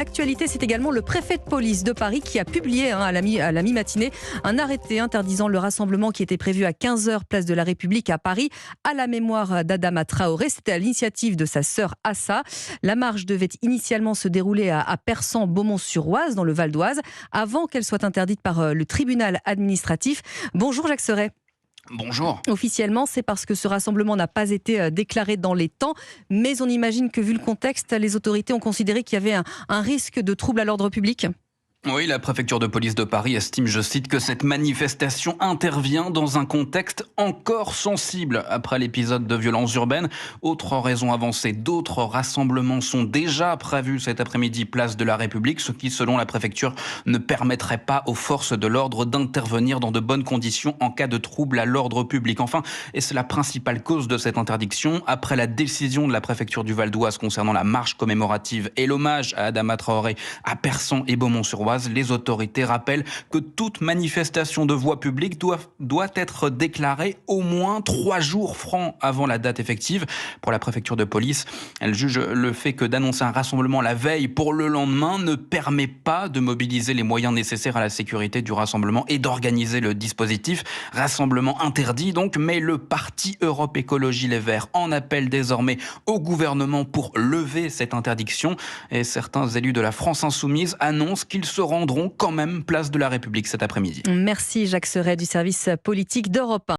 L'actualité, c'est également le préfet de police de Paris qui a publié à la mi-matinée un arrêté interdisant le rassemblement qui était prévu à 15h place de la République à Paris à la mémoire d'Adama Traoré. C'était à l'initiative de sa sœur Assa. La marche devait initialement se dérouler à Persan-Beaumont-sur-Oise dans le Val d'Oise avant qu'elle soit interdite par le tribunal administratif. Bonjour Jacques Serret. Bonjour. Officiellement, c'est parce que ce rassemblement n'a pas été déclaré dans les temps, mais on imagine que vu le contexte, les autorités ont considéré qu'il y avait un risque de trouble à l'ordre public. Oui, la préfecture de police de Paris estime, je cite, que cette manifestation intervient dans un contexte encore sensible après l'épisode de violence urbaine. Autre raison avancée, d'autres rassemblements sont déjà prévus cet après-midi place de la République, ce qui, selon la préfecture, ne permettrait pas aux forces de l'ordre d'intervenir dans de bonnes conditions en cas de trouble à l'ordre public. Enfin, et c'est la principale cause de cette interdiction, après la décision de la préfecture du Val d'Oise concernant la marche commémorative et l'hommage à Adama Traoré à Persan et Beaumont-sur-Oise, les autorités rappellent que toute manifestation de voie publique doit être déclarée au moins 3 jours francs avant la date effective. Pour la préfecture de police, elle juge le fait que d'annoncer un rassemblement la veille pour le lendemain ne permet pas de mobiliser les moyens nécessaires à la sécurité du rassemblement et d'organiser le dispositif. Rassemblement interdit donc, mais le parti Europe Écologie Les Verts en appelle désormais au gouvernement pour lever cette interdiction. Et certains élus de la France Insoumise annoncent qu'ils se rendront quand même place de la République cet après-midi. Merci Jacques Serret du service politique d'Europe 1.